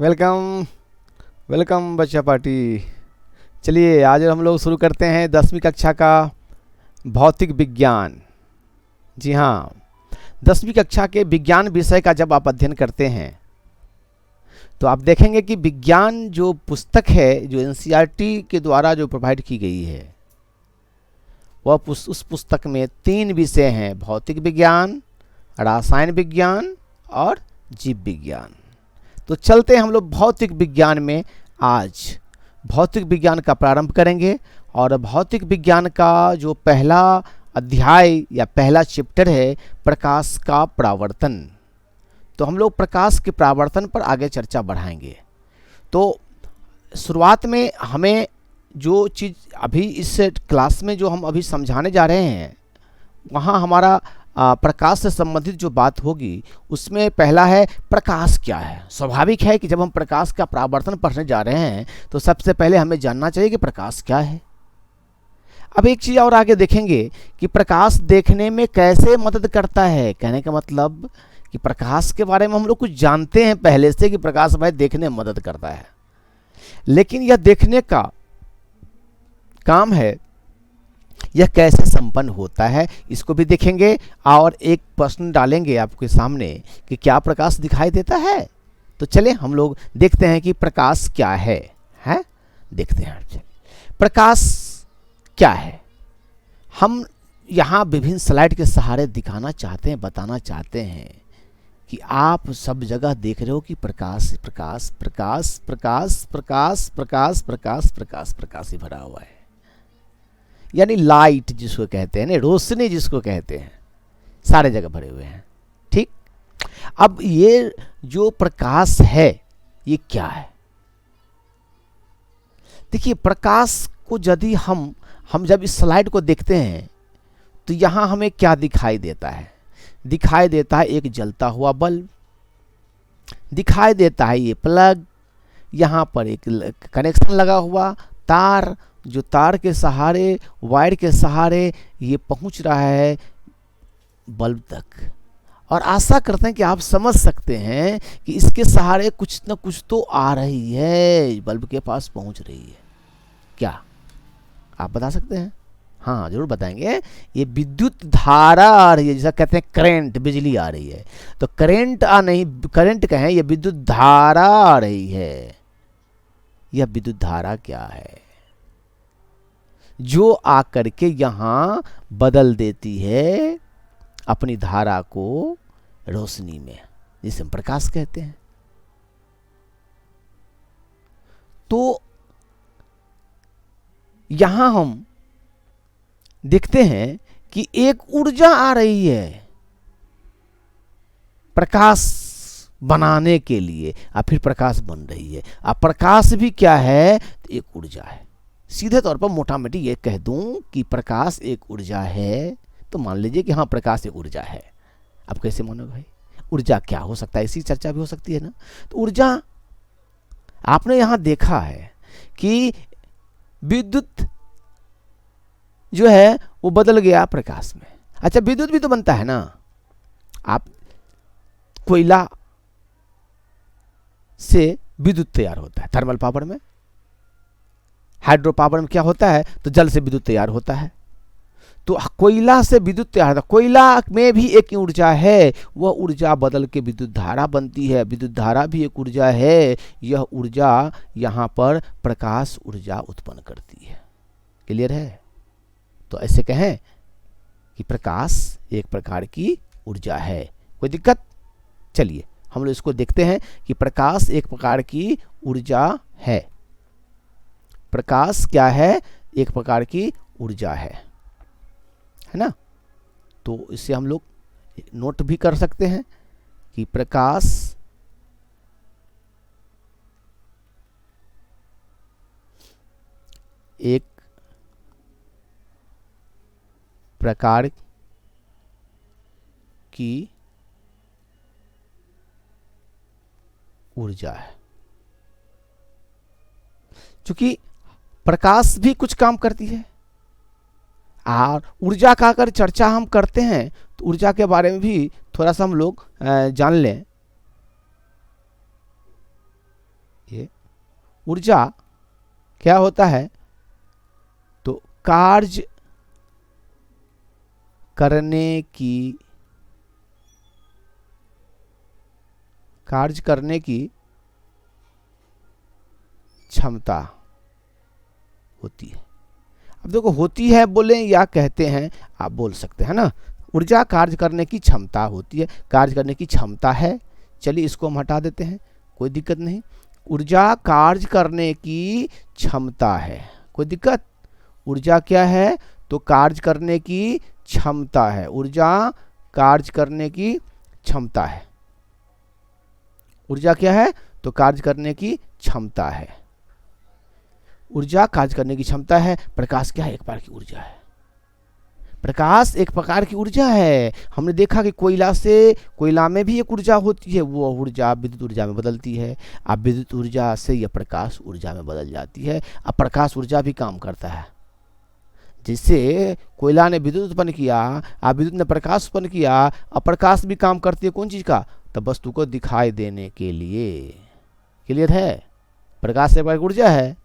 Welcome. Welcome बच्चा party. चलिए आज हम लोग शुरू करते हैं 10वीं कक्षा का भौतिक विज्ञान। जी हाँ, 10वीं कक्षा के विज्ञान विषय का जब आप अध्ययन करते हैं तो आप देखेंगे कि विज्ञान जो पुस्तक है, जो एनसीईआरटी के द्वारा जो प्रोवाइड की गई है, वह उस पुस्तक में 3 विषय हैं: भौतिक विज्ञान, रसायन विज्ञान और जीव विज्ञान। तो चलते हैं हम लोग भौतिक विज्ञान में। आज भौतिक विज्ञान का प्रारंभ करेंगे और भौतिक विज्ञान का जो पहला अध्याय या पहला चैप्टर है, प्रकाश का परावर्तन। तो हम लोग प्रकाश के परावर्तन पर आगे चर्चा बढ़ाएंगे। तो शुरुआत में हमें जो चीज़ अभी इस क्लास में जो हम अभी समझाने जा रहे हैं, वहाँ हमारा प्रकाश से संबंधित जो बात होगी उसमें पहला है प्रकाश क्या है। स्वाभाविक है कि जब हम प्रकाश का परावर्तन पढ़ने जा रहे हैं तो सबसे पहले हमें जानना चाहिए कि प्रकाश क्या है। अब एक चीज़ और आगे देखेंगे कि प्रकाश देखने में कैसे मदद करता है। कहने का मतलब कि प्रकाश के बारे में हम लोग कुछ जानते हैं पहले से कि प्रकाश भाई देखने में मदद करता है, लेकिन यह देखने का काम है, यह कैसे संपन्न होता है, इसको भी देखेंगे। और एक प्रश्न डालेंगे आपके सामने कि क्या प्रकाश दिखाई देता है। तो चले हम लोग देखते हैं कि प्रकाश क्या है। देखते हैं प्रकाश क्या है। हम यहाँ विभिन्न स्लाइड के सहारे दिखाना चाहते हैं, बताना चाहते हैं कि आप सब जगह देख रहे हो कि प्रकाश प्रकाश प्रकाश प्रकाश प्रकाश प्रकाश प्रकाश प्रकाश प्रकाश ही भरा हुआ है, यानी लाइट जिसको कहते हैं ना, रोशनी जिसको कहते हैं, सारे जगह भरे हुए हैं। ठीक, अब ये जो प्रकाश है ये क्या है। देखिए प्रकाश को यदि हम जब इस स्लाइड को देखते हैं तो यहाँ हमें क्या दिखाई देता है। दिखाई देता है एक जलता हुआ बल्ब, दिखाई देता है ये प्लग, यहाँ पर एक कनेक्शन लगा हुआ तार, जो तार के सहारे, वायर के सहारे ये पहुंच रहा है बल्ब तक। और आशा करते हैं कि आप समझ सकते हैं कि इसके सहारे कुछ न कुछ तो आ रही है, बल्ब के पास पहुंच रही है। क्या आप बता सकते हैं? हाँ जरूर बताएंगे। ये विद्युत धारा आ रही है, जैसा कहते हैं करंट, बिजली आ रही है। तो करंट नहीं, करंट कहें, ये विद्युत धारा आ रही है। यह विद्युत धारा क्या है जो आकर के यहां बदल देती है अपनी धारा को रोशनी में, जिसे हम प्रकाश कहते हैं। तो यहां हम देखते हैं कि एक ऊर्जा आ रही है प्रकाश बनाने के लिए, और फिर प्रकाश बन रही है। अब प्रकाश भी क्या है? तो एक ऊर्जा है। सीधे तौर पर मोटा मोटी ये कह दूं कि प्रकाश एक ऊर्जा है, तो मान लीजिए कि हाँ प्रकाश एक ऊर्जा है। अब कैसे मानो भाई, ऊर्जा क्या हो सकता है, इसी चर्चा भी हो सकती है ना। तो ऊर्जा आपने यहां देखा है कि विद्युत जो है वो बदल गया प्रकाश में। अच्छा, विद्युत भी तो बनता है ना। आप कोयला से विद्युत तैयार होता है थर्मल पावर में, हाइड्रो पावर में क्या होता है, तो जल से विद्युत तैयार होता है। तो कोयला से विद्युत तैयार होता है, कोयला में भी एक ऊर्जा है, वह ऊर्जा बदल के विद्युत धारा बनती है। विद्युत धारा भी एक ऊर्जा है, यह ऊर्जा यहाँ पर प्रकाश ऊर्जा उत्पन्न करती है। क्लियर है? तो ऐसे कहें कि प्रकाश एक प्रकार की ऊर्जा है। कोई दिक्कत? चलिए हम लोग इसको देखते हैं कि प्रकाश एक प्रकार की ऊर्जा है। प्रकाश क्या है? एक प्रकार की ऊर्जा है ना। तो इससे हम लोग नोट भी कर सकते हैं कि प्रकाश एक प्रकार की ऊर्जा है। क्योंकि प्रकाश भी कुछ काम करती है, और ऊर्जा का अगर चर्चा हम करते हैं तो ऊर्जा के बारे में भी थोड़ा सा हम लोग जान लें। ऊर्जा क्या होता है, तो कार्य करने की क्षमता होती है। अब देखो होती है बोले या कहते हैं, आप बोल सकते हैं ना, ऊर्जा कार्य करने की क्षमता होती है, कार्य करने की क्षमता है। चलिए इसको हम हटा देते हैं, कोई दिक्कत नहीं। ऊर्जा कार्य करने की क्षमता है, कोई दिक्कत। ऊर्जा क्या है, तो कार्य करने की क्षमता है, ऊर्जा कार्य करने की क्षमता है। ऊर्जा क्या है, तो कार्य करने की क्षमता है, ऊर्जा कार्य करने की क्षमता है। प्रकाश क्या है, एक प्रकार की ऊर्जा है, प्रकाश एक प्रकार की ऊर्जा है। हमने देखा कि कोयला में भी एक ऊर्जा होती है, वो ऊर्जा विद्युत ऊर्जा में बदलती है। अब विद्युत ऊर्जा से यह प्रकाश ऊर्जा में बदल जाती है। अब प्रकाश ऊर्जा भी काम करता है, जिससे कोयला ने विद्युत उत्पन्न किया, अब विद्युत ने प्रकाश उत्पन्न किया। अब प्रकाश भी काम करती है कौन चीज का, तब वस्तु को दिखाई देने के लिए। क्लियर है, प्रकाश एक ऊर्जा है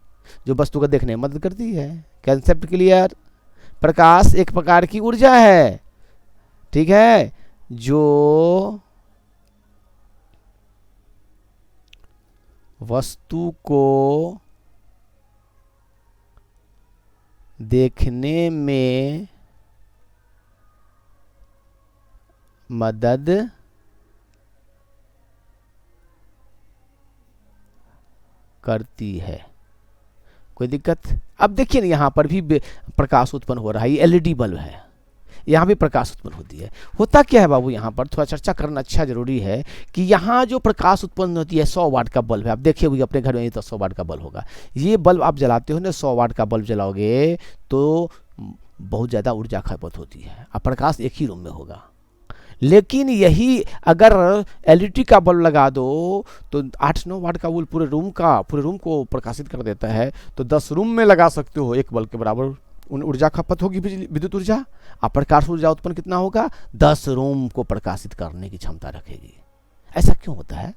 जो वस्तु को देखने में मदद करती है। Concept clear. प्रकाश एक प्रकार की ऊर्जा है, ठीक है, जो वस्तु को देखने में मदद करती है। कोई दिक्कत। अब देखिए ना, यहाँ पर भी प्रकाश उत्पन्न हो रहा है, ये एलईडी बल्ब है, यहाँ भी प्रकाश उत्पन्न होती है। होता क्या है बाबू, यहाँ पर थोड़ा चर्चा करना अच्छा जरूरी है कि यहाँ जो प्रकाश उत्पन्न होती है 100 वाट का बल्ब है। आप देखिए हुई अपने घर में तो 100 वाट का बल्ब होगा। ये बल्ब आप जलाते हो ना, 100 वाट का बल्ब जलाओगे तो बहुत ज़्यादा ऊर्जा खपत होती है। अब प्रकाश एक ही रूम में होगा, लेकिन यही अगर एलईडी का बल्ब लगा दो तो 8-9 वाट का पूरे रूम को प्रकाशित कर देता है। तो 10 रूम में लगा सकते हो, एक बल्ब के बराबर ऊर्जा खपत होगी, विद्युत ऊर्जा। अब प्रकाश ऊर्जा उत्पन्न कितना होगा, 10 रूम को प्रकाशित करने की क्षमता रखेगी। ऐसा क्यों होता है,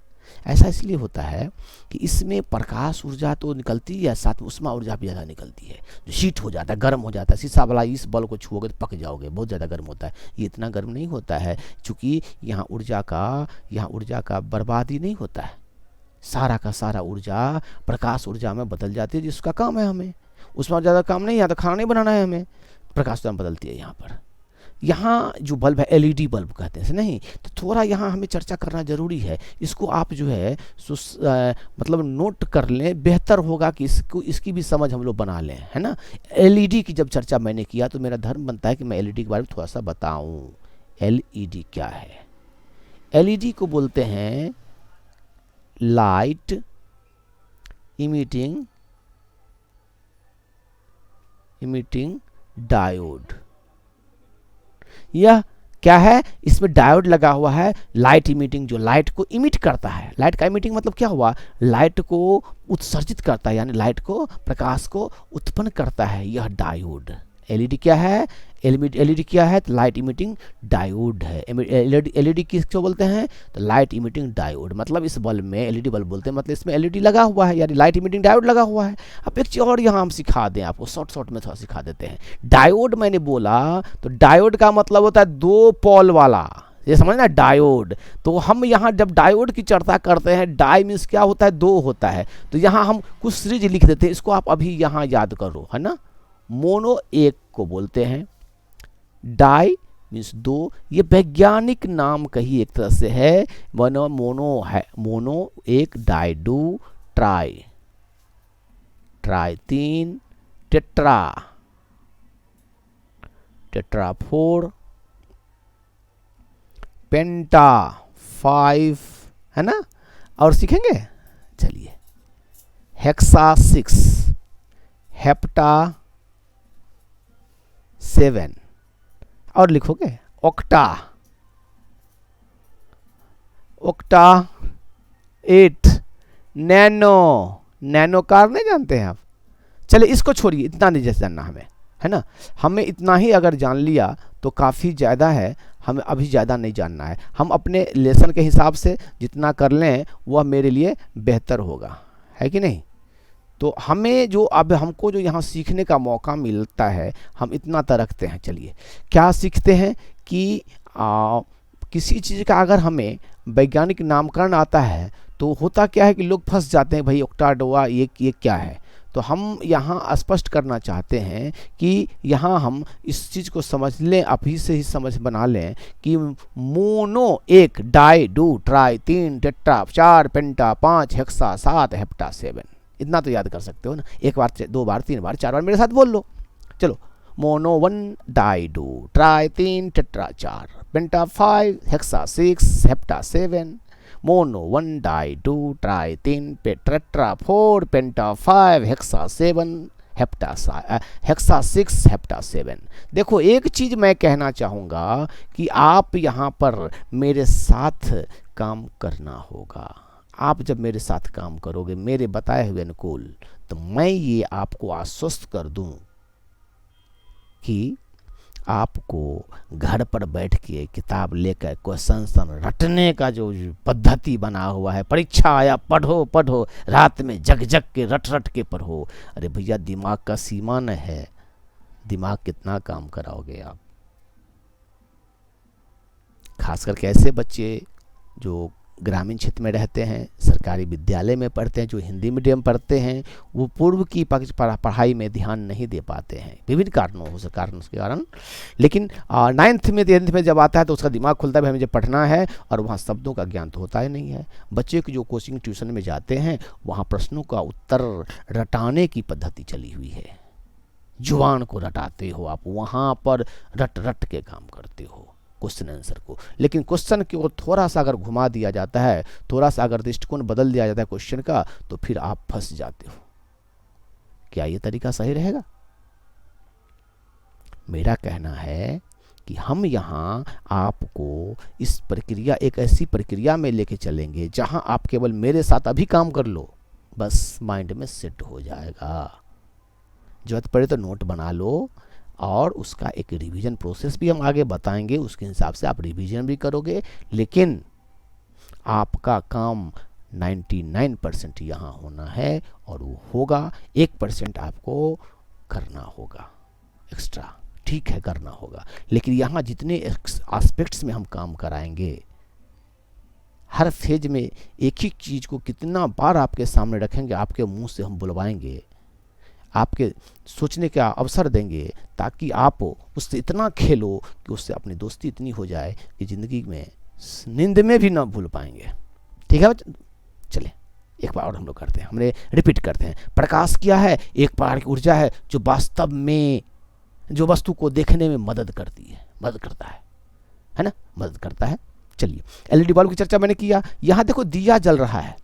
ऐसा इसलिए होता है कि इसमें प्रकाश ऊर्जा तो निकलती है, साथ में उष्मा ऊर्जा भी ज़्यादा निकलती है, जो हीट हो जाता है, गर्म हो जाता है। शीशा वाला इस बल्ब को छुओगे तो पक जाओगे, बहुत ज़्यादा गर्म होता है। ये इतना गर्म नहीं होता है, क्योंकि यहाँ ऊर्जा का बर्बादी नहीं होता है। सारा का सारा ऊर्जा प्रकाश ऊर्जा में बदल जाती है, जिसका काम है हमें। उसमें ज़्यादा काम नहीं है, तो खाना नहीं बनाना है हमें, प्रकाश ऊर्जा बदलती है। यहाँ पर यहाँ जो बल्ब है एलईडी बल्ब कहते हैं नहीं, तो थोड़ा यहाँ हमें चर्चा करना जरूरी है। इसको आप जो है मतलब नोट कर लें, बेहतर होगा कि इसकी भी समझ हम लोग बना लें, है ना। एलईडी की जब चर्चा मैंने किया तो मेरा धर्म बनता है कि मैं एलईडी के बारे में थोड़ा सा बताऊं। एलईडी क्या है, एलईडी को बोलते हैं लाइट इमिटिंग डायोड। यह क्या है, इसमें डायोड लगा हुआ है, लाइट इमिटिंग, जो लाइट को इमिट करता है। लाइट का इमिटिंग मतलब क्या हुआ, लाइट को उत्सर्जित करता है, यानी लाइट को, प्रकाश को उत्पन्न करता है, यह डायोड। एलईडी क्या है, एलईडी क्या है, तो लाइट इमिटिंग डायोड है। एलईडी किसको बोलते हैं, तो लाइट इमिटिंग डायोड। मतलब इस बल्ब में एलईडी बल्ब बोलते हैं, मतलब इसमें एलईडी लगा हुआ है, यानी लाइट इमिटिंग डायोड लगा हुआ है। अब एक चीज और यहाँ हम सिखा दें आपको, शॉर्ट में थोड़ा सिखा देते हैं। डायोड मैंने बोला तो डायोड का मतलब होता है 2 पोल वाला, ये समझना डायोड। तो हम यहाँ जब डायोड की चर्चा करते हैं, डाई मीन्स क्या होता है, 2 होता है। तो यहाँ हम कुछ सीरीज लिख देते हैं, इसको आप अभी यहाँ याद करो, है ना। मोनो एक को बोलते हैं, डाई मीन्स 2, ये वैज्ञानिक नाम कही एक तरह से है। मोनो है, मोनो एक, डाई 2, ट्राई 3, टेट्रा 4, पेंटा 5, है ना। और सीखेंगे, चलिए, हेक्सा 6, हेप्टा 7, और लिखोगे ऑक्टा 8, नैनो कार नहीं जानते हैं आप। चलिए इसको छोड़िए, इतना नहीं जैसे जानना हमें, है ना। हमें इतना ही अगर जान लिया तो काफ़ी ज़्यादा है, हमें अभी ज़्यादा नहीं जानना है। हम अपने लेसन के हिसाब से जितना कर लें वह मेरे लिए बेहतर होगा, है कि नहीं। तो हमें जो अब हमको जो यहाँ सीखने का मौका मिलता है, हम इतना तरकते हैं। चलिए क्या सीखते हैं कि किसी चीज़ का अगर हमें वैज्ञानिक नामकरण आता है तो होता क्या है कि लोग फंस जाते हैं, भाई ओक्टाडोआ ये क्या है। तो हम यहाँ स्पष्ट करना चाहते हैं कि यहाँ हम इस चीज़ को समझ लें, अभी से ही समझ बना लें कि मोनो 1, डाई, डू, tri, 3 tetra, 4 penta, 5 hexa, 7 hepta, 7। इतना तो याद कर सकते हो ना, एक बार, 2 बार, 3 बार, 4 बार मेरे साथ बोल लो। चलो, मोनो 1, डाई, डू, tri, 3 tetra, 4 penta, 5 hexa, 6 hepta, 7। Mono 1, di, डू, tri, 3 tetra, 4 penta, 5 hexa, 7 hepta, hexa 6 hepta 7। देखो एक चीज़ मैं कहना चाहूँगा कि आप यहाँ पर मेरे साथ काम करना होगा। आप जब मेरे साथ काम करोगे मेरे बताए हुए अनुकूल, तो मैं ये आपको आश्वस्त कर दूं कि आपको घर पर बैठ के किताब लेकर क्वेश्चन रटने का जो पद्धति बना हुआ है, परीक्षा आया पढ़ो पढ़ो, रात में जग जग के रट रट के पढ़ो। अरे भैया दिमाग का सीमा न है, दिमाग कितना काम कराओगे आप। खास करके ऐसे बच्चे जो ग्रामीण क्षेत्र में रहते हैं, सरकारी विद्यालय में पढ़ते हैं, जो हिंदी मीडियम पढ़ते हैं, वो पूर्व की पढ़ाई में ध्यान नहीं दे पाते हैं विभिन्न कारणों उसके कारण। लेकिन 9th में 10th में जब आता है तो उसका दिमाग खुलता है, भाई मुझे पढ़ना है, और वहाँ शब्दों का ज्ञान तो होता ही नहीं है। बच्चे की जो कोचिंग ट्यूशन में जाते हैं वहाँ प्रश्नों का उत्तर रटाने की पद्धति चली हुई है, जुबान को रटाते हो आप, वहाँ पर रट रट के काम करते हो क्वेश्चन आंसर को। लेकिन क्वेश्चन को थोड़ा सा अगर घुमा दिया जाता है, थोड़ा सा अगर दृष्टिकोण बदल दिया जाता है क्वेश्चन का, तो फिर आप फंस जाते हो। क्या ये तरीका सही रहेगा? मेरा कहना है कि हम यहाँ आपको इस प्रक्रिया, एक ऐसी प्रक्रिया में लेके चलेंगे जहाँ आप केवल मेरे साथ अभी काम कर लो, बस माइंड में सेट हो जाएगा। जरूरत पड़े तो नोट बना लो, और उसका एक रिवीजन प्रोसेस भी हम आगे बताएंगे, उसके हिसाब से आप रिवीजन भी करोगे। लेकिन आपका काम 99% यहाँ होना है, और वो होगा। 1% आपको करना होगा एक्स्ट्रा, ठीक है करना होगा। लेकिन यहाँ जितने एस्पेक्ट्स में हम काम कराएंगे, हर फेज में एक ही चीज़ को कितना बार आपके सामने रखेंगे, आपके मुंह से हम बुलवाएंगे, आपके सोचने का अवसर देंगे, ताकि आप उससे इतना खेलो कि उससे अपनी दोस्ती इतनी हो जाए कि ज़िंदगी में नींद में भी ना भूल पाएंगे। ठीक है, चले एक बार और हम लोग करते हैं, हमने रिपीट करते हैं। प्रकाश क्या है? एक प्रकार की ऊर्जा है जो वास्तव में जो वस्तु को देखने में मदद करती है, मदद करता है ना, मदद करता है। चलिए एलईडी बल्ब की चर्चा मैंने किया। यहाँ देखो दिया जल रहा है,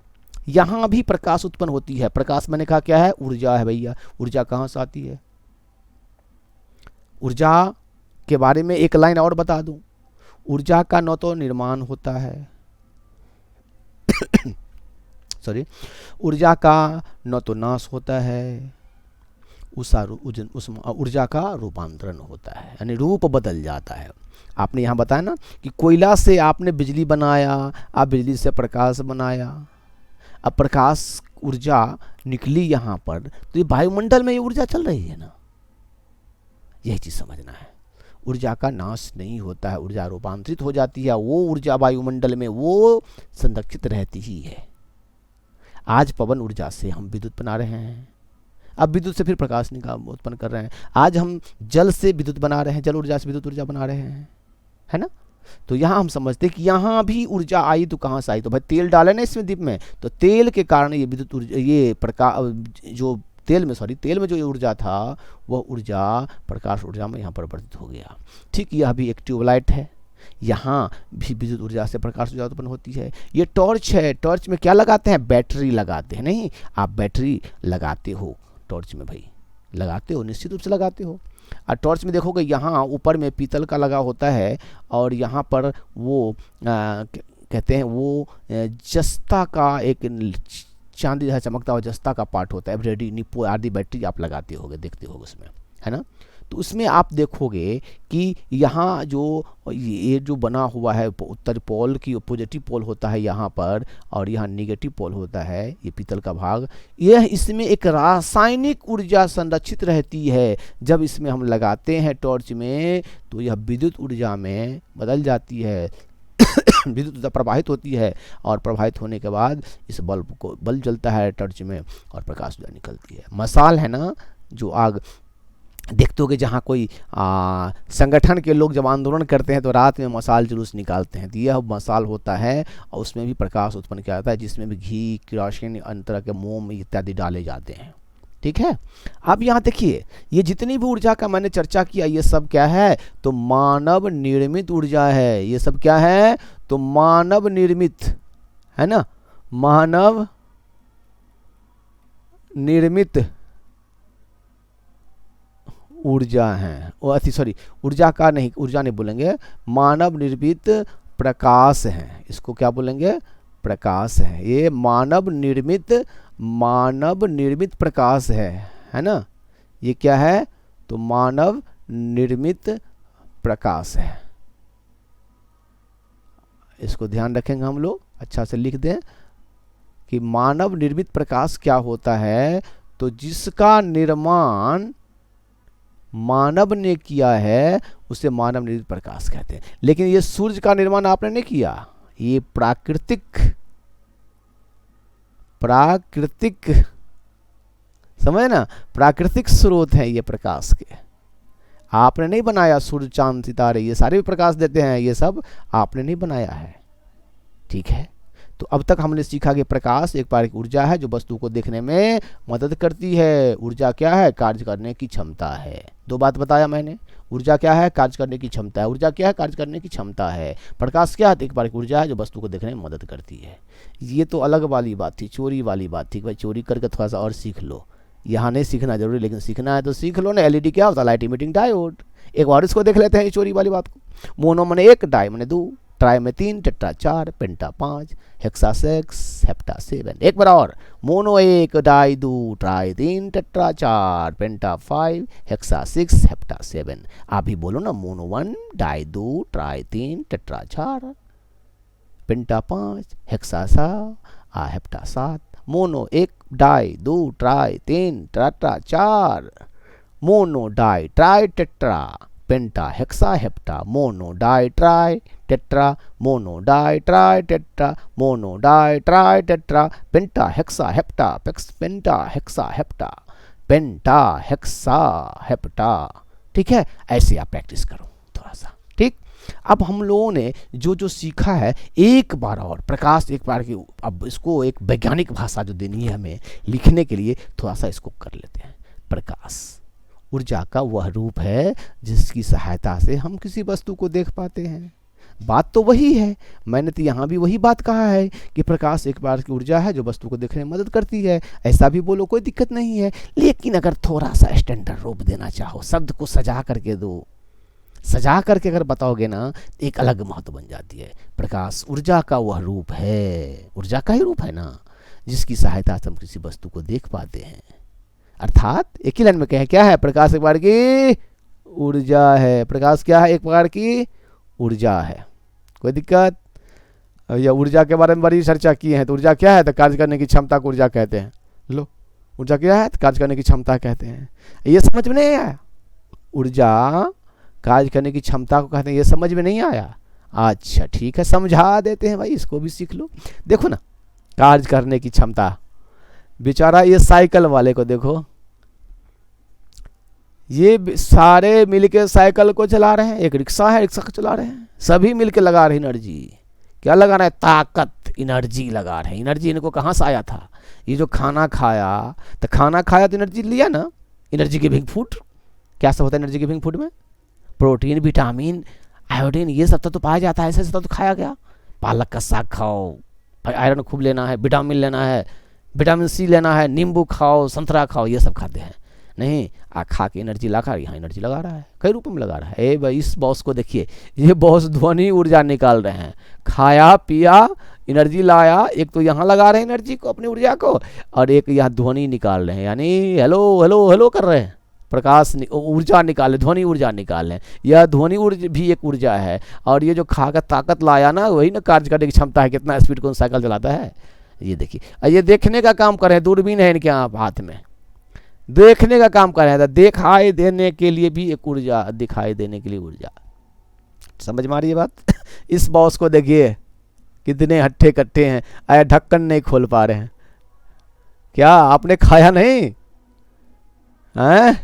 यहाँ भी प्रकाश उत्पन्न होती है। प्रकाश मैंने कहा क्या है? ऊर्जा है भैया। ऊर्जा कहाँ से आती है? ऊर्जा के बारे में एक लाइन और बता दूं, ऊर्जा का न तो निर्माण होता है सॉरी, ऊर्जा का न तो नाश होता है, उस ऊर्जा का रूपांतरण होता है, यानी रूप बदल जाता है। आपने यहाँ बताया ना कि कोयला से आपने बिजली बनाया, आप बिजली से प्रकाश बनाया। अब प्रकाश ऊर्जा निकली यहाँ पर, तो ये वायुमंडल में ये ऊर्जा चल रही है ना, यही चीज़ समझना है। ऊर्जा का नाश नहीं होता है, ऊर्जा रूपांतरित हो जाती है। वो ऊर्जा वायुमंडल में वो संरक्षित रहती ही है। आज पवन ऊर्जा से हम विद्युत बना रहे हैं, अब विद्युत से फिर प्रकाश निकाल उत्पन्न कर रहे हैं। आज हम जल से विद्युत बना रहे हैं, जल ऊर्जा से विद्युत ऊर्जा बना रहे हैं, है ना। तो यहाँ हम समझते हैं कि यहाँ भी ऊर्जा आई तो कहाँ से आई? तो भाई तेल डाले ना इसमें दीप में, तो तेल के कारण ये विद्युत ऊर्जा, ये प्रकाश जो तेल में जो ऊर्जा था, वह ऊर्जा प्रकाश ऊर्जा में यहाँ परिवर्तित हो गया। ठीक, यह भी एक ट्यूबलाइट है, यहाँ भी विद्युत ऊर्जा से प्रकाश ऊर्जा उत्पन्न होती है। ये टॉर्च है, टॉर्च में क्या लगाते हैं? बैटरी लगाते हैं। नहीं, आप बैटरी लगाते हो टॉर्च में, भाई लगाते हो, निश्चित रूप से लगाते हो। और टॉर्च में देखोगे यहाँ ऊपर में पीतल का लगा होता है, और यहाँ पर वो कहते हैं वो जस्ता का एक चांदी जैसा चमकता हुआ जस्ता का पार्ट होता है। रेडी निप्पो आदि बैटरी आप लगाते होगे, देखते होगे उसमें, है ना। तो उसमें आप देखोगे कि यहाँ जो ये जो बना हुआ है उत्तर पोल की पॉजिटिव पोल होता है यहाँ पर, और यहाँ निगेटिव पोल होता है, ये पीतल का भाग, यह इसमें एक रासायनिक ऊर्जा संरक्षित रहती है। जब इसमें हम लगाते हैं टॉर्च में तो यह विद्युत ऊर्जा में बदल जाती है विद्युत ऊर्जा प्रवाहित होती है, और प्रवाहित होने के बाद इस बल्ब जलता है टॉर्च में और प्रकाश ऊर्जा निकलती है। मसाल है ना, जो आग देखते होगे जहाँ कोई संगठन के लोग जब आंदोलन करते हैं तो रात में मसाल जुलूस निकालते हैं, तो यह मसाल होता है और उसमें भी प्रकाश उत्पन्न किया जाता है, जिसमें भी घी, केरोसिन, अन्य तरह के मोम इत्यादि डाले जाते हैं। ठीक है। अब यहाँ देखिए, ये जितनी भी ऊर्जा का मैंने चर्चा किया, ये सब क्या है, तो मानव निर्मित ऊर्जा है। ये सब क्या है, तो मानव निर्मित है ना, मानव निर्मित ऊर्जा है। सॉरी, ऊर्जा का नहीं, ऊर्जा नहीं बोलेंगे, मानव निर्मित प्रकाश है। इसको क्या बोलेंगे, प्रकाश है। ये मानव निर्मित प्रकाश है ना। ये क्या है, तो मानव निर्मित प्रकाश है। इसको ध्यान रखेंगे हम लोग, अच्छा से लिख दें कि मानव निर्मित प्रकाश क्या होता है, तो जिसका निर्माण मानव ने किया है उसे मानव निर्मित प्रकाश कहते हैं। लेकिन ये सूर्य का निर्माण आपने नहीं किया, ये प्राकृतिक समझे ना, प्राकृतिक स्रोत है ये प्रकाश के। आपने नहीं बनाया, सूर्य चांद सितारे ये सारे भी प्रकाश देते हैं, ये सब आपने नहीं बनाया है। ठीक है। तो अब तक हमने सीखा कि प्रकाश एक प्रकार की ऊर्जा है जो वस्तु को देखने में मदद करती है। ऊर्जा क्या है, कार्य करने की क्षमता है। दो बात बताया मैंने, ऊर्जा क्या है, कार्य करने की क्षमता है। ऊर्जा क्या है, कार्य करने की क्षमता है। प्रकाश क्या है, एक प्रकार की ऊर्जा है जो वस्तु को देखने में मदद करती है। ये तो अलग वाली बात थी, चोरी वाली बात थी। भाई चोरी करके थोड़ा सा और सीख लो, यहाँ नहीं सीखना जरूरी, लेकिन सीखना है तो सीख लो ना। एलईडी क्या होता है, लाइट इमिटिंग डायोड। एक बार इसको देख लेते हैं, चोरी वाली बात को। मोनो मने 1, डाई मने 2, ट्राई में 3, टेट्रा 4, पेंटा 5, हेक्सा 6, हेप्टा 7। एक बार और, mono 1, di 2, tri 3, tetra 4, penta 5, hexa 6, hepta 7। आप भी बोलो ना, mono 1, di 2, tri 3, tetra 4, penta 5, hexa 7, hepta 7। Mono 1, di 2, tri 3, tetra 4, mono di tri tetra, penta hexa hepta, mono di tri tetra, mono di tri tetra, mono di tri tetra, penta hexa hepta, penta hexa hepta, penta hexa hepta. ठीक है, ऐसे आप practice करो थोड़ा सा। ठीक, अब हम लोगों ने जो जो सीखा है एक बार और प्रकाश एक बार की, अब इसको एक वैज्ञानिक भाषा जो देनी है हमें लिखने के लिए, थोड़ा सा इसको कर लेते हैं। प्रकाश ऊर्जा का वह रूप है जिसकी सहायता से हम किसी वस्तु को देख पाते हैं। बात तो वही है, मैंने तो यहाँ भी वही बात कहा है कि प्रकाश एक बार की ऊर्जा है जो वस्तु को देखने में मदद करती है। ऐसा भी बोलो, कोई दिक्कत नहीं है। लेकिन अगर थोड़ा सा स्टैंडर्ड रूप देना चाहो, शब्द को सजा करके दो, सजा करके अगर बताओगे ना, एक अलग महत्व बन जाती है। प्रकाश ऊर्जा का वह रूप है, ऊर्जा का ही रूप है ना, जिसकी सहायता से हम किसी वस्तु को देख पाते हैं। अर्थात एक ही लाइन में कहें, क्या है, प्रकाश एक प्रकार की ऊर्जा है। प्रकाश क्या है, एक प्रकार की ऊर्जा है। कोई दिक्कत? या ऊर्जा के बारे में बड़ी चर्चा की है, तो ऊर्जा क्या है, तो कार्य करने की क्षमता को ऊर्जा कहते हैं। लो, ऊर्जा क्या है, तो कार्य करने की क्षमता कहते हैं। ये समझ में नहीं आया? ऊर्जा कार्य करने की क्षमता को कहते हैं, ये समझ में नहीं आया? अच्छा ठीक है, समझा देते हैं भाई, इसको भी सीख लो। देखो ना, कार्य करने की क्षमता, बेचारा ये साइकिल वाले को देखो, ये सारे मिलके साइकिल को चला रहे हैं। एक रिक्शा है, रिक्शा को चला रहे हैं, सभी मिलके लगा रहे हैं एनर्जी। क्या लगा रहे हैं? ताकत, एनर्जी लगा रहे हैं। एनर्जी इनको कहाँ से आया था? ये जो खाना खाया, तो खाना खाया तो एनर्जी लिया ना, एनर्जी गिविंग फूड। क्या सब होता है एनर्जी गिविंग फूड में? प्रोटीन, विटामिन, आयोडीन, ये सब तो पाया जाता है। ऐसे तो खाया गया। पालक का साग खाओ, आयरन खूब लेना है, विटामिन लेना है, विटामिन सी लेना है, नींबू खाओ, संतरा खाओ, ये सब खाते हैं। नहीं, खा के एनर्जी लगा, यहाँ एनर्जी लगा रहा है, कई रूपों में लगा रहा है। ए भाई, इस बॉस को देखिए, ये बॉस ध्वनि ऊर्जा निकाल रहे हैं। खाया पिया, एनर्जी लाया, एक तो यहाँ लगा रहे हैं एनर्जी को, अपनी ऊर्जा को, और एक यहाँ ध्वनि निकाल रहे हैं, यानी हेलो हेलो हेलो कर रहे हैं। ऊर्जा निकाले, ध्वनि ऊर्जा निकालें। यह ध्वनि ऊर्जा भी एक ऊर्जा है। और ये जो खाकर ताकत लाया ना, वही ना कार्य करने की क्षमता है। कितना स्पीड कौन साइकिल चलाता है, ये देखिए। ये देखने का काम कर रहे हैं, दूरबीन है इनके हाथ में, देखने का काम कर रहे हैं। दिखाई देने के लिए भी एक ऊर्जा, दिखाई देने के लिए ऊर्जा। समझ में आ रही है बात? इस बॉस को देखिए कितने हट्ठे कट्ठे हैं, आया ढक्कन नहीं खोल पा रहे हैं। क्या आपने खाया नहीं हैं?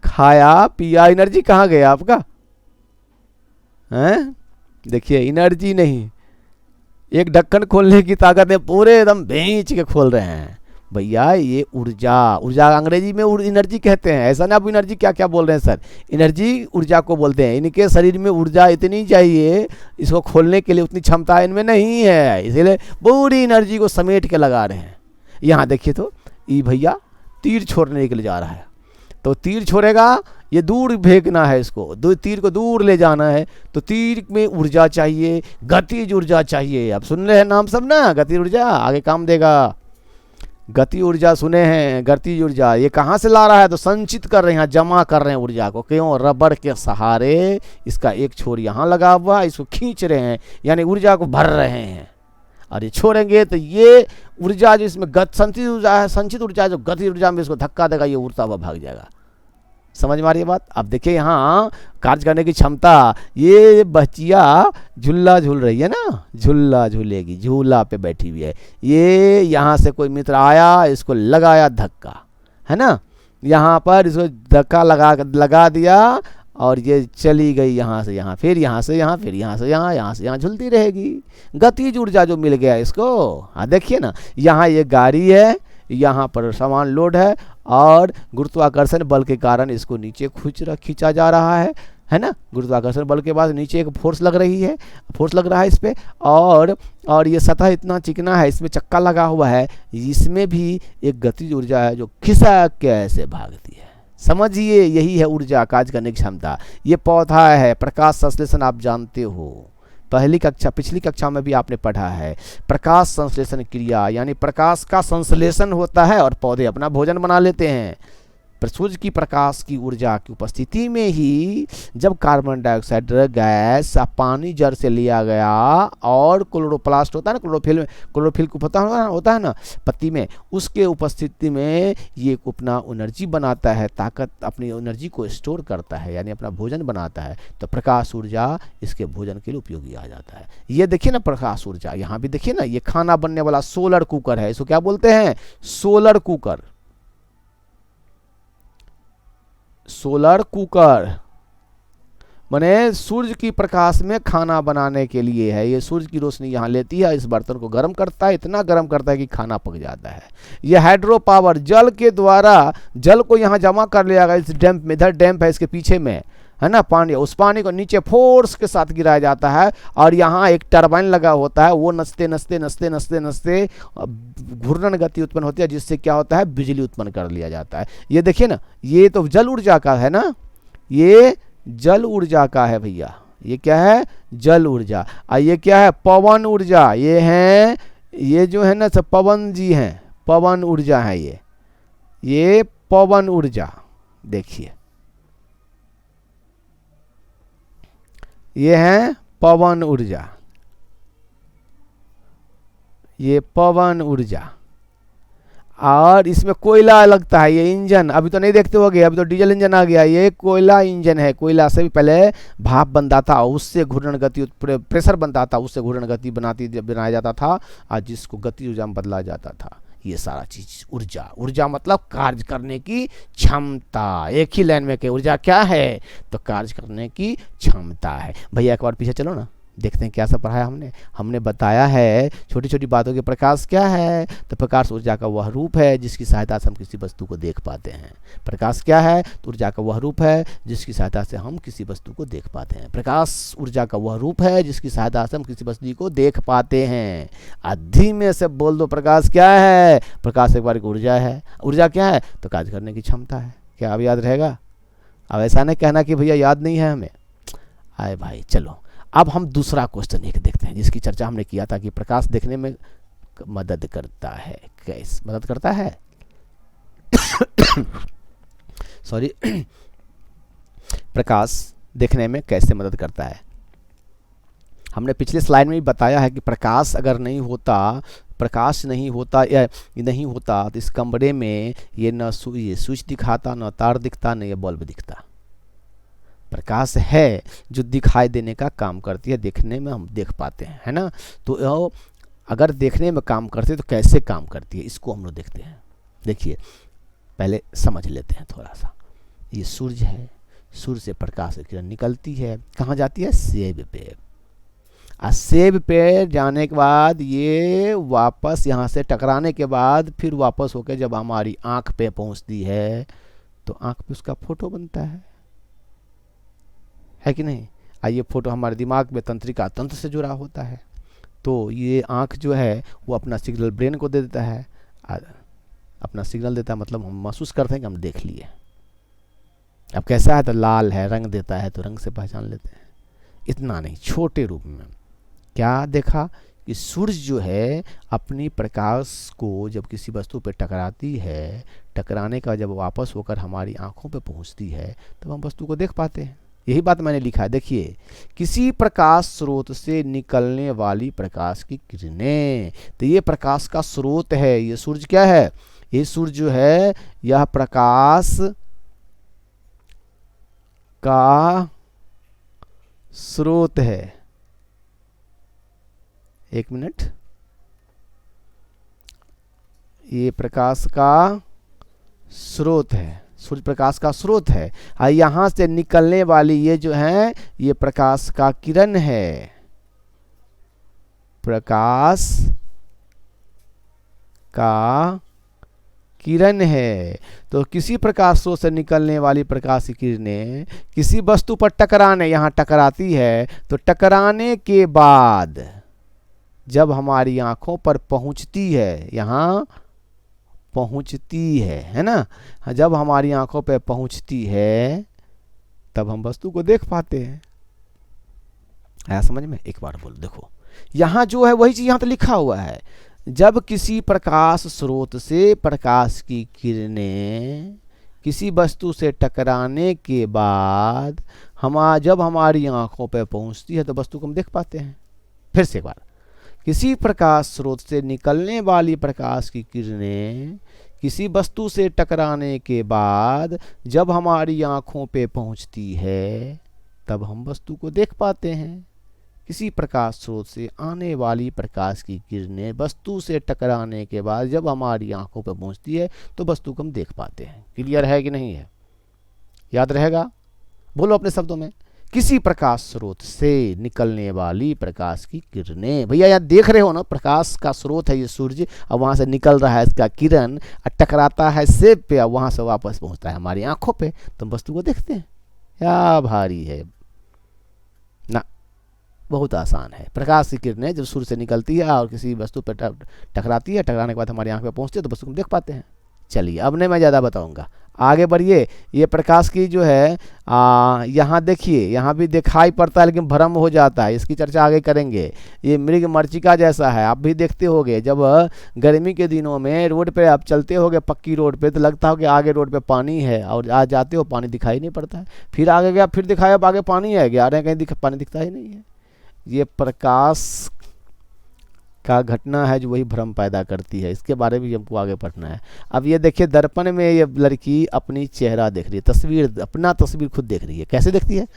खाया पिया, एनर्जी कहाँ गया आपका हैं? देखिए एनर्जी नहीं, एक ढक्कन खोलने की ताकत है, पूरे एकदम भींच के खोल रहे हैं भैया। ये ऊर्जा, ऊर्जा अंग्रेजी में एनर्जी कहते हैं। ऐसा ना आप एनर्जी क्या क्या बोल रहे हैं सर, एनर्जी ऊर्जा को बोलते हैं। इनके शरीर में ऊर्जा इतनी चाहिए, इसको खोलने के लिए उतनी क्षमता इनमें नहीं है, इसीलिए पूरी एनर्जी को समेट के लगा रहे हैं। यहाँ देखिए तो ये भैया तीर छोड़ने के लिए जा रहा है, तो तीर छोड़ेगा, ये दूर फेंकना है इसको, तीर को दूर ले जाना है, तो तीर में ऊर्जा चाहिए, गतिज ऊर्जा चाहिए। आप सुन रहे हैं नाम सब ना, गति ऊर्जा आगे काम देगा। गति ऊर्जा सुने हैं, गति ऊर्जा ये कहाँ से ला रहा है, तो संचित कर रहे हैं, जमा कर रहे हैं ऊर्जा को। क्यों? रबड़ के सहारे इसका एक छोर यहाँ लगा हुआ, इसको खींच रहे हैं, यानी ऊर्जा को भर रहे हैं। और ये छोड़ेंगे तो ये ऊर्जा जो इसमें संचित ऊर्जा है, संचित ऊर्जा जो गति ऊर्जा में इसको धक्का देगा, ये उड़ता हुआ भाग जाएगा। समझ में आ रही है बात? अब देखिए यहाँ कार्य करने की क्षमता, ये बच्चिया झूला झूल रही है ना, झूला झूलेगी, झूला पे बैठी हुई है। ये यहाँ से कोई मित्र आया, इसको लगाया धक्का, है ना, यहाँ पर इसको धक्का लगा दिया, और ये चली गई यहाँ से यहाँ, फिर यहाँ से यहाँ, फिर यहाँ से यहाँ, यहाँ से यहाँ झूलती रहेगी। गतिज ऊर्जा जो मिल गया इसको। हाँ देखिए ना, यहाँ ये गाड़ी है, यहाँ पर सामान लोड है, और गुरुत्वाकर्षण बल के कारण इसको नीचे खींचा जा रहा है ना। गुरुत्वाकर्षण बल के बाद नीचे एक फोर्स लग रही है, फोर्स लग रहा है इस पे, और ये सतह इतना चिकना है, इसमें चक्का लगा हुआ है, इसमें भी एक गतिज ऊर्जा है जो खिसक के ऐसे भागती है। समझिए यही है ऊर्जा, कार्य करने की क्षमता। ये पौधा है, प्रकाश संश्लेषण आप जानते हो, पिछली कक्षा में भी आपने पढ़ा है। प्रकाश संश्लेषण क्रिया, यानी प्रकाश का संश्लेषण होता है और पौधे अपना भोजन बना लेते हैं। सूर्य की प्रकाश की ऊर्जा की उपस्थिति में ही जब कार्बन डाइऑक्साइड गैस पानी जड़ से लिया गया, और क्लोरोप्लास्ट होता है ना, क्लोरोफिल को पता होता है ना पत्ती में, उसके उपस्थिति में ये अपना एनर्जी बनाता है, ताकत अपनी एनर्जी को स्टोर करता है, यानी अपना भोजन बनाता है। तो प्रकाश ऊर्जा इसके भोजन के लिए उपयोगी आ जाता है। ये देखिए ना प्रकाश ऊर्जा, यहाँ भी देखिए ना, ये खाना बनने वाला सोलर कुकर है, इसको क्या बोलते हैं? Solar cooker. सोलर कुकर माने सूर्य की प्रकाश में खाना बनाने के लिए है। ये सूर्य की रोशनी यहाँ लेती है, इस बर्तन को गर्म करता है, इतना गर्म करता है कि खाना पक जाता है। ये हाइड्रो पावर, जल के द्वारा जल को यहाँ जमा कर लिया गया इस डैम्प में, इधर डैम्प है इसके पीछे में, है ना, पानी, उस पानी को नीचे फोर्स के साथ गिराया जाता है, और यहाँ एक टरबाइन लगा होता है, वो नचते नचते नचते नचते नचते घूर्णन गति उत्पन्न होती है, जिससे क्या होता है, बिजली उत्पन्न कर लिया जाता है। ये देखिए ना, ये तो जल ऊर्जा का है ना, ये जल ऊर्जा का है भैया, ये क्या है, जल ऊर्जा। और ये क्या है, पवन ऊर्जा। ये है, ये जो है ना सब पवन जी हैं, पवन ऊर्जा है ये पवन ऊर्जा। देखिए ये है पवन ऊर्जा, ये पवन ऊर्जा। और इसमें कोयला लगता है, ये इंजन अभी तो नहीं देखते होगे, अभी तो डीजल इंजन आ गया, ये कोयला इंजन है। कोयला से भी पहले भाप बनता था, उससे घूर्णन गति, प्रेशर बनता था, उससे घूर्णन गति बनाया जाता था, और जिसको गति ऊर्जा में बदला जाता था। ये सारा चीज ऊर्जा। ऊर्जा मतलब कार्य करने की क्षमता। एक ही लाइन में के ऊर्जा क्या है, तो कार्य करने की क्षमता है। भैया एक बार पीछे चलो ना, देखते हैं क्या सब पढ़ाया हमने बताया है छोटी छोटी बातों के। प्रकाश क्या है, तो प्रकाश ऊर्जा का वह रूप है जिसकी सहायता से हम किसी वस्तु को देख पाते हैं। प्रकाश क्या है, तो ऊर्जा का वह रूप है जिसकी सहायता से हम किसी वस्तु को देख पाते हैं। प्रकाश ऊर्जा का वह रूप है जिसकी सहायता से हम किसी वस्तु को देख पाते हैं। आधी में से बोल दो, प्रकाश क्या है, प्रकाश एक बार की ऊर्जा है। ऊर्जा क्या है, तो कार्य करने की क्षमता है। क्या अब याद रहेगा? अब ऐसा नहीं कहना कि भैया याद नहीं है हमें। आए भाई चलो, अब हम दूसरा क्वेश्चन एक देखते हैं जिसकी चर्चा हमने किया था कि प्रकाश देखने में मदद करता है। कैसे मदद करता है? सॉरी प्रकाश देखने में कैसे मदद करता है। हमने पिछले स्लाइड में भी बताया है कि प्रकाश अगर नहीं होता, प्रकाश नहीं होता या नहीं होता तो इस कमरे में ये स्विच दिखाता, न तार दिखता, न ये बल्ब दिखता। प्रकाश है जो दिखाई देने का काम करती है, देखने में हम देख पाते हैं, है ना। तो अगर देखने में काम करती है तो कैसे काम करती है, इसको हम लोग देखते हैं। देखिए पहले समझ लेते हैं थोड़ा सा। ये सूर्य है, सूर्य से प्रकाश की किरण निकलती है, कहाँ जाती है, सेब पे। सेब पे जाने के बाद ये वापस यहाँ से टकराने के बाद फिर वापस होकर जब हमारी आँख पे पहुँचती है तो आँख पे उसका फोटो बनता है कि नहीं। ये फोटो हमारे दिमाग में तंत्रिका तंत्र से जुड़ा होता है। तो ये आँख जो है वो अपना सिग्नल ब्रेन को दे देता है, अपना सिग्नल देता है, मतलब हम महसूस करते हैं कि हम देख लिए। अब कैसा है तो लाल है, रंग देता है तो रंग से पहचान लेते हैं। इतना नहीं, छोटे रूप में क्या देखा कि सूर्य जो है अपनी प्रकाश को जब किसी वस्तु पर टकराती है, टकराने का जब वापस होकर हमारी आंखों पे पहुंचती है तब हम वस्तु को देख पाते हैं। यही बात मैंने लिखा है। देखिए किसी प्रकाश स्रोत से निकलने वाली प्रकाश की किरणें, तो ये प्रकाश का स्रोत है। ये सूर्य क्या है, ये सूर्य जो है यह प्रकाश का स्रोत है। एक मिनट, ये प्रकाश का स्रोत है, सूर्य प्रकाश का स्रोत है। और यहां से निकलने वाली ये जो है ये प्रकाश का किरण है, प्रकाश का किरण है। तो किसी प्रकाश स्रोत से निकलने वाली प्रकाश की किरणें किसी वस्तु पर टकराने, यहाँ टकराती है तो टकराने के बाद जब हमारी आंखों पर पहुंचती है, यहाँ पहुंचती है ना, जब हमारी आंखों पर पहुंचती है तब हम वस्तु को देख पाते हैं। आया समझ में? एक बार बोल देखो, यहाँ जो है वही चीज यहाँ तो लिखा हुआ है। जब किसी प्रकाश स्रोत से प्रकाश की किरणें किसी वस्तु से टकराने के बाद जब हमारी आंखों पर पहुंचती है तो वस्तु को हम देख पाते हैं। फिर से एक बार, किसी प्रकाश स्रोत से निकलने वाली प्रकाश की किरणें किसी वस्तु से टकराने के बाद जब हमारी आंखों पे पहुंचती है तब हम वस्तु को देख पाते हैं। किसी प्रकाश स्रोत से आने वाली प्रकाश की किरणें वस्तु से टकराने के बाद जब हमारी आंखों पर पहुंचती है तो वस्तु को हम देख पाते हैं। क्लियर है कि नहीं है? याद रहेगा? बोलो अपने शब्दों में, किसी प्रकाश स्रोत से निकलने वाली प्रकाश की किरणें। भैया यहाँ देख रहे हो ना, प्रकाश का स्रोत है ये सूर्य, और वहां से निकल रहा है इसका किरण, टकराता है सेब पे और वहां से वापस पहुंचता है हमारी आंखों पे, तो हम वस्तु को देखते हैं। क्या भारी है ना, बहुत आसान है। प्रकाश की किरणें जब सूर्य से निकलती है और किसी वस्तु पर टकराती है, टकराने के बाद हमारी आंख पे पहुंचती है तो वस्तु को देख पाते हैं। चलिए अब नहीं मैं ज़्यादा बताऊंगा, आगे बढ़िए। ये प्रकाश की जो है यहाँ देखिए, यहाँ भी दिखाई पड़ता है लेकिन भ्रम हो जाता है, इसकी चर्चा आगे करेंगे। ये मृग मरीचिका जैसा है, आप भी देखते होगे जब गर्मी के दिनों में रोड पे आप चलते होगे पक्की रोड पे तो लगता हो कि आगे रोड पे पानी है, और आज जाते हो पानी दिखाई नहीं पड़ता है, फिर आगे गया फिर दिखाया अब आगे पानी है, गया रहे कहीं पानी दिखता ही नहीं है। ये प्रकाश का घटना है जो वही भ्रम पैदा करती है, इसके बारे में हमको आगे पढ़ना है। अब ये देखिए दर्पण में ये लड़की अपनी चेहरा देख रही है, तस्वीर, अपना तस्वीर खुद देख रही है। कैसे देखती है?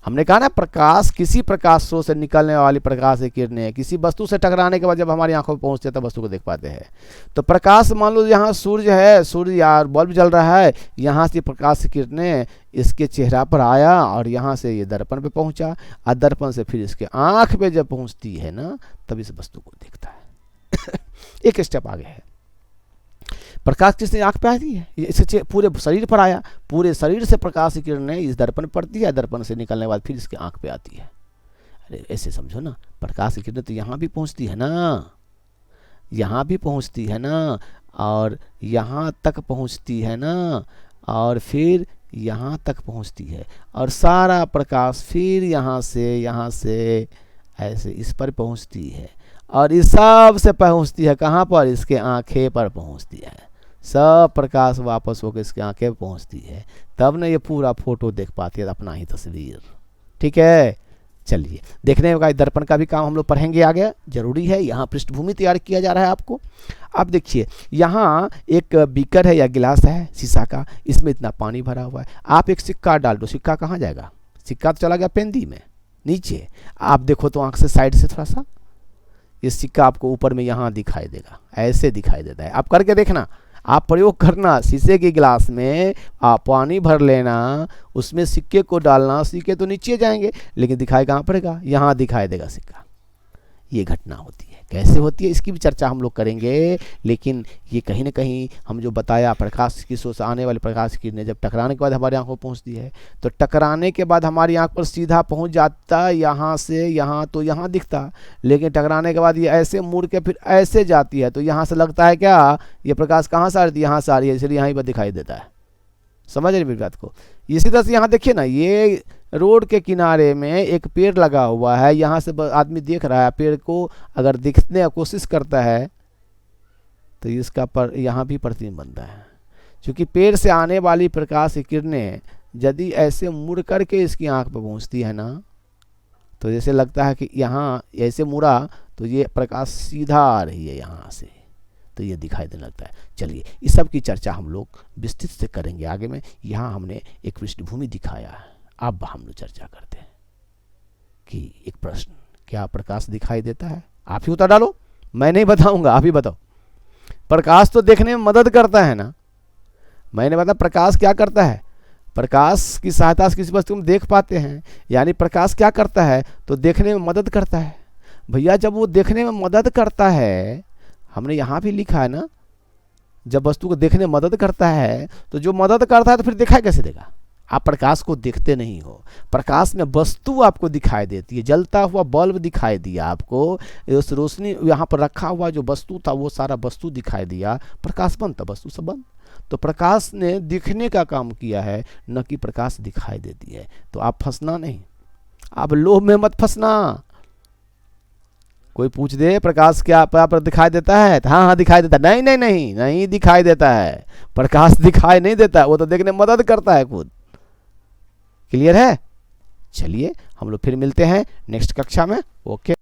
हमने कहा ना, प्रकाश किसी प्रकाश स्रोत से निकलने वाली प्रकाश की किरणें किसी वस्तु से टकराने के बाद जब हमारी आंखों में पहुंचते हैं तब वस्तु को देख पाते हैं। तो प्रकाश, मान लो यहाँ सूर्य है, सूर्य यार बल्ब जल रहा है, यहाँ से प्रकाश की किरणें इसके चेहरा पर आया और यहाँ से ये दर्पण पे पहुंचा, और दर्पण से फिर इसके आंख पे जब पहुंचती है ना तब इस वस्तु को देखता है। एक स्टेप आगे है। प्रकाश किसने आंख पे आती है, इससे पूरे शरीर पर आया, पूरे शरीर से प्रकाश की किरणें इस दर्पण पड़ती है, दर्पण से निकलने के बाद फिर इसके आंख पे आती है। अरे ऐसे समझो ना, प्रकाश की किरणें तो यहाँ भी पहुँचती है ना, यहाँ भी पहुँचती है ना, और यहाँ तक पहुँचती है ना, और फिर यहाँ तक पहुँचती है, और सारा प्रकाश फिर यहाँ से ऐसे इस पर पहुँचती है, और इस सब से पहुँचती है कहाँ पर, इसके आँखें पर पहुँचती है। सब प्रकाश वापस होकर इसकी आंखें पे पहुंचती है, तब ना ये पूरा फोटो देख पाती है, अपना ही तस्वीर। ठीक है, चलिए देखने का दर्पण का भी काम हम लोग पढ़ेंगे आगे, जरूरी है। यहाँ पृष्ठभूमि तैयार किया जा रहा है आपको। अब देखिए यहाँ एक बीकर है या गिलास है शीशा का, इसमें इतना पानी भरा हुआ है। आप एक सिक्का डाल दो, सिक्का कहाँ जाएगा? सिक्का तो चला गया पेंदी में नीचे। आप देखो तो आंख से साइड से थोड़ा सा, ये सिक्का आपको ऊपर में यहाँ दिखाई देगा, ऐसे दिखाई देता है। आप करके देखना, आप प्रयोग करना। शीशे के गिलास में आप पानी भर लेना, उसमें सिक्के को डालना, सिक्के तो नीचे जाएंगे लेकिन दिखाई कहाँ पड़ेगा? यहाँ दिखाई देगा सिक्का। ये घटना होती है। कैसे होती है इसकी भी चर्चा हम लोग करेंगे, लेकिन ये कहीं ना कहीं हम जो बताया, प्रकाश की सोच आने वाले प्रकाश की किरणें जब टकराने के बाद हमारी आंखों पहुंचती है, तो टकराने के बाद हमारी आंख पर सीधा पहुंच जाता यहाँ से यहाँ, तो यहाँ दिखता, लेकिन टकराने के बाद ये ऐसे मुड़ के फिर ऐसे जाती है, तो यहाँ से लगता है क्या ये प्रकाश कहाँ से आ रही है? यहाँ से आ रही है, इसलिए यहाँ पर दिखाई देता है। समझ रहे मेरी बात को? इसी तरह से यहाँ देखिए ना, ये रोड के किनारे में एक पेड़ लगा हुआ है, यहाँ से आदमी देख रहा है पेड़ को, अगर दिखने की कोशिश करता है तो इसका यहाँ भी प्रतिबिंब बनता है। क्योंकि पेड़ से आने वाली प्रकाश की किरणें यदि ऐसे मुड़ करके इसकी आंख पर पहुँचती है ना, तो जैसे लगता है कि यहाँ ऐसे मुड़ा तो ये प्रकाश सीधा आ रही है यहाँ से, तो ये दिखाई देने लगता है। चलिए इस सब की चर्चा हम लोग विस्तृत से करेंगे आगे में। यहाँ हमने एक पृष्ठभूमि दिखाया है, अब हम लोग चर्चा करते हैं कि एक प्रश्न, क्या प्रकाश दिखाई देता है? आप ही उत्तर डालो, मैं नहीं बताऊंगा, आप ही बताओ। प्रकाश तो देखने में मदद करता है ना, मैंने बताया प्रकाश क्या करता है? प्रकाश की सहायता से किसी वस्तु में देख पाते हैं, यानी प्रकाश क्या करता है? तो देखने में मदद करता है। भैया जब वो देखने में मदद करता है, हमने यहाँ भी लिखा है ना, जब वस्तु को देखने में मदद करता है, तो जो मदद करता है तो फिर दिखाई कैसे देगा? आप प्रकाश को देखते नहीं हो, प्रकाश में वस्तु आपको दिखाई देती है। जलता हुआ बल्ब दिखाई दिया आपको, उस रोशनी यहाँ पर रखा हुआ जो वस्तु था वो सारा वस्तु दिखाई दिया, प्रकाश बंद था, वस्तु सब बंद। तो प्रकाश ने दिखने का काम किया है, न कि प्रकाश दिखाई देती है। तो आप फंसना नहीं, आप लोभ में मत फंसना। कोई पूछ दे प्रकाश क्या पर दिखाई देता है, तो हाँ हाँ दिखाई देता है, नहीं नहीं नहीं नहीं दिखाई देता है, प्रकाश दिखाई नहीं देता है, वो तो देखने में मदद करता है खुद। क्लियर है? चलिए हम लोग फिर मिलते हैं नेक्स्ट कक्षा में। ओके।